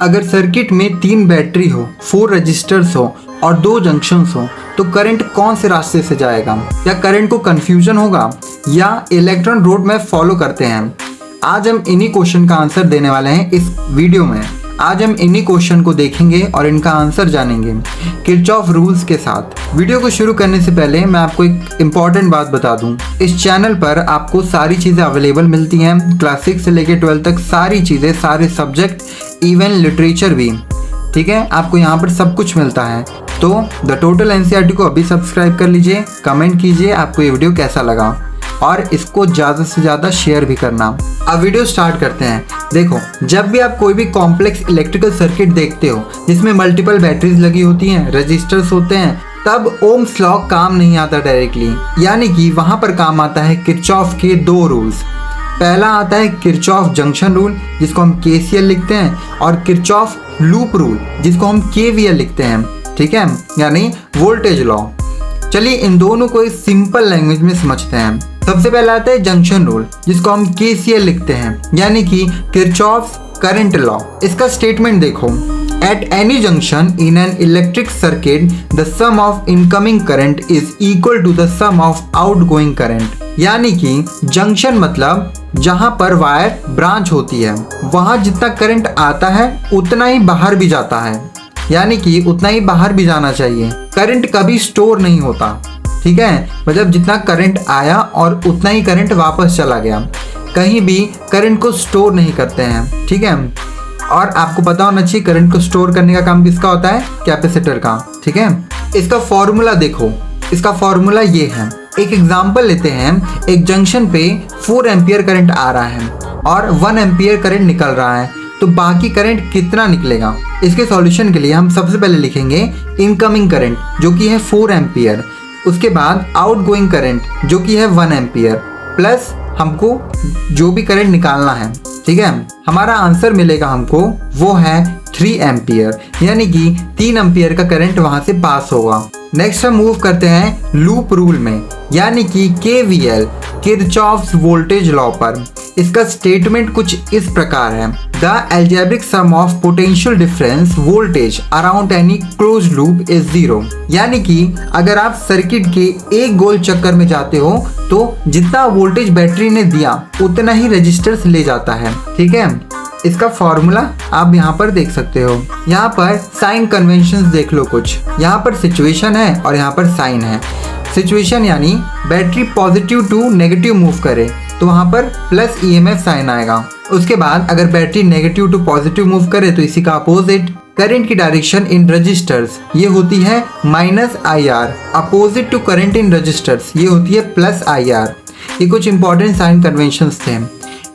अगर सर्किट में 3 बैटरी हो, 4 रजिस्टर्स हो और 2 जंक्शंस हो तो करंट कौन से रास्ते से जाएगा? क्या करंट को कंफ्यूजन होगा या इलेक्ट्रॉन रोड मैप फॉलो करते हैं? आज हम इन्हीं क्वेश्चन का आंसर देने वाले हैं इस वीडियो में। आज हम इन्हीं क्वेश्चन को देखेंगे और इनका आंसर जानेंगे किरचॉफ रूल्स के साथ। वीडियो को शुरू करने से पहले मैं आपको एक इम्पॉर्टेंट बात बता दूं। इस चैनल पर आपको सारी चीज़ें अवेलेबल मिलती हैं, क्लास 6 से लेकर 12 तक सारी चीज़ें, सारे सब्जेक्ट, इवन लिटरेचर भी। ठीक है, आपको यहाँ पर सब कुछ मिलता है। तो द टोटल एनसीईआरटी को अभी सब्सक्राइब कर लीजिए, कमेंट कीजिए आपको ये वीडियो कैसा लगा और इसको ज़्यादा से ज़्यादा शेयर भी करना। अब वीडियो स्टार्ट करते हैं। देखो, जब भी आप कोई भी कॉम्प्लेक्स इलेक्ट्रिकल सर्किट देखते हो जिसमें मल्टीपल बैटरीज लगी होती हैं, रजिस्टर्स होते हैं, तब ओम्स लॉ काम नहीं आता डायरेक्टली, यानी कि वहाँ पर काम आता है किरचॉफ के 2 रूल्स। पहला आता है किरचॉफ जंक्शन रूल जिसको हम केसीएल लिखते हैं, और किरचॉफ लूप रूल जिसको हम केवीएल लिखते हैं। ठीक है, यानी वोल्टेज लॉ। चलिए इन दोनों को इस सिंपल लैंग्वेज में समझते हैं। सबसे पहला आता है जंक्शन रूल जिसको हम केसीएल लिखते हैं, यानी कि किरचॉफ करंट लॉ। इसका स्टेटमेंट देखो, at any junction in an electric circuit the sum of incoming current is equal to the sum of outgoing current. यानी कि जंक्शन मतलब जहां पर वायर ब्रांच होती है, वहां जितना करंट आता है उतना ही बाहर भी जाता है, यानी कि उतना ही बाहर भी जाना चाहिए। करंट कभी स्टोर नहीं होता। ठीक है, मतलब जितना करंट आया और उतना ही करंट वापस चला गया। कहीं भी करंट को स्टोर नहीं करते हैं। ठीक है, और आपको पता होना चाहिए करंट को स्टोर करने का काम किसका होता है? कैपेसिटर का। ठीक है, इसका फॉर्मूला देखो, इसका फॉर्मूला ये है। एक एग्जांपल लेते हैं। एक जंक्शन पे 4 एम्पियर करंट आ रहा है और 1 एम्पियर करंट निकल रहा है, तो बाकी करंट कितना निकलेगा? इसके सॉल्यूशन के लिए हम सबसे पहले लिखेंगे इनकमिंग करंट जो कि है 4 एम्पियर, उसके बाद आउटगोइंग करंट जो कि है 1 एम्पियर, प्लस हमको जो भी करंट निकालना है। ठीक है, हमारा आंसर मिलेगा हमको, वो है 3 एम्पियर, यानी कि 3 एम्पियर का करंट वहां से पास होगा। नेक्स्ट हम मूव करते हैं लूप रूल में, यानी कि केवीएल, किरचॉफ्स वोल्टेज लॉ पर। इसका स्टेटमेंट कुछ इस प्रकार है, the algebraic sum of potential difference voltage around any closed loop is 0। यानी कि अगर आप सर्किट के एक गोल चक्कर में जाते हो तो जितना वोल्टेज बैटरी ने दिया उतना ही रजिस्टर्स ले जाता है। ठीक है, इसका फॉर्मूला आप यहाँ पर देख सकते हो। यहाँ पर साइन कन्वेंशंस देख लो कुछ। यहाँ पर सिचुएशन है और यहाँ पर साइन है। सिचुएशन यानी battery positive to negative move करे तो वहाँ पर प्लस ईएमएफ साइन आएगा। उसके बाद अगर battery negative to positive move करे तो इसी का अपोजिट। करंट की डायरेक्शन इन रजिस्टर्स ये होती है -IR, opposite to current in resistors ये होती है +IR। ये कुछ इंपॉर्टेंट साइन कन्वेंशंस थे।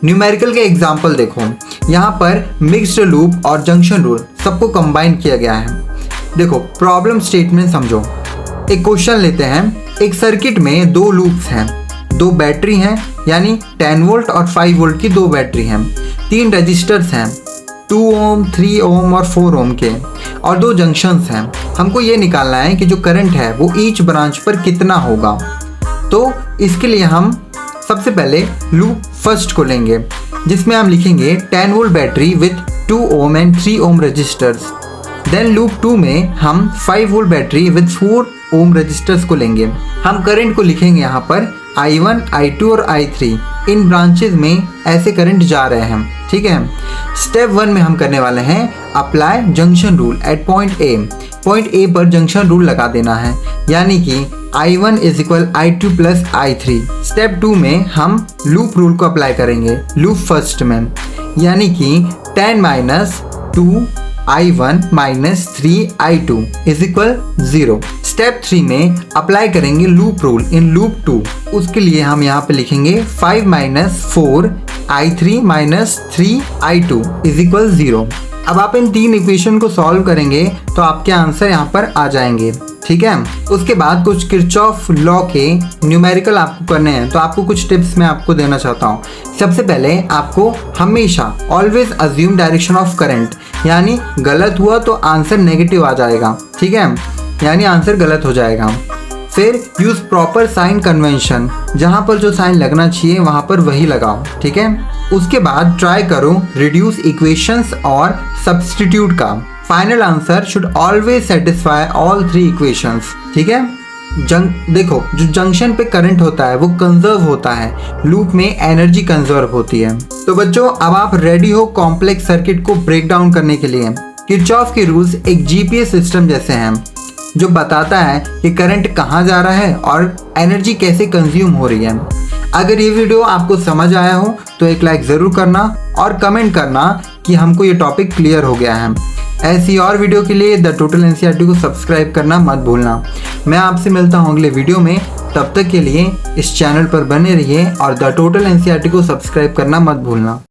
न्यूमेरिकल के एग्जाम्पल देखो, यहाँ पर मिक्स्ड लूप और जंक्शन रूल सबको कंबाइन किया गया है। देखो प्रॉब्लम स्टेटमेंट समझो। एक क्वेश्चन लेते हैं। एक सर्किट में 2 लूप्स हैं, 2 बैटरी हैं, यानी 10 वोल्ट और 5 वोल्ट की 2 बैटरी हैं, 3 रजिस्टर्स हैं, 2 ओम, 3 ओम और 4 ओम के, और 2 जंक्शंस हैं। हमको ये निकालना है कि जो करंट है वो ईच ब्रांच पर कितना होगा। तो इसके लिए हम सबसे पहले लूप फर्स्ट को लेंगे जिसमें हम लिखेंगे 10 volt battery with 2 ohm and 3 ohm resistors. Then loop 2 में हम 5 volt battery with 4 ohm resistors को लेंगे। हम करंट को लिखेंगे यहाँ पर I1, I2 और I3। इन ब्रांचेज में ऐसे करंट जा रहे हैं। ठीक है, स्टेप 1 में हम करने वाले हैं apply junction rule at point A. Point A पर जंक्शन रूल लगा देना है, यानी कि I1 = I2 + I3। स्टेप 2 में हम लूप रूल को अप्लाई करेंगे लूप फर्स्ट में, यानी कि 10 - 2 I1 - 3 I2 = 0। स्टेप 3 में अप्लाई करेंगे लूप रूल इन लूप 2। उसके लिए हम यहाँ पे लिखेंगे 5 - 4 I3 - 3 I2 = 0। अब आप इन 3 इक्वेशन को सॉल्व करेंगे तो आपके आंसर यहाँ पर आ जाएंगे। ठीक है, उसके बाद कुछ किरचॉफ लॉ के न्यूमेरिकल आपको करने हैं, तो आपको कुछ टिप्स मैं आपको देना चाहता हूँ। सबसे पहले आपको हमेशा always assume direction of current, यानी गलत हुआ तो आंसर नेगेटिव आ जाएगा। ठीक है, यानी आंसर गलत हो जाएगा। फिर यूज प्रॉपर साइन कन्वेंशन, जहां पर जो साइन लगना चाहिए वहां पर वही लगाओ, ठीक है। उसके बाद ट्राई करो रिड्यूस इक्वेशंस और सब्स्टिट्यूट का। Final answer should always satisfy all 3 equations, ठीक है। देखो जो जंक्शन पे करंट होता है वो कंजर्व होता है, लूप में एनर्जी कंजर्व होती है। तो बच्चों अब आप रेडी हो कॉम्प्लेक्स सर्किट को ब्रेक डाउन करने के लिए। किरचॉफ के रूल्स एक जीपीएस सिस्टम जैसे हैं जो बताता है कि करंट कहाँ जा रहा है और एनर्जी कैसे कंज्यूम हो रही है। अगर ये वीडियो आपको समझ आया हो तो एक लाइक ज़रूर करना और कमेंट करना कि हमको ये टॉपिक क्लियर हो गया है। ऐसी और वीडियो के लिए द टोटल एनसीईआरटी को सब्सक्राइब करना मत भूलना। मैं आपसे मिलता हूँ अगले वीडियो में, तब तक के लिए इस चैनल पर बने रहिए और द टोटल एनसीईआरटी को सब्सक्राइब करना मत भूलना।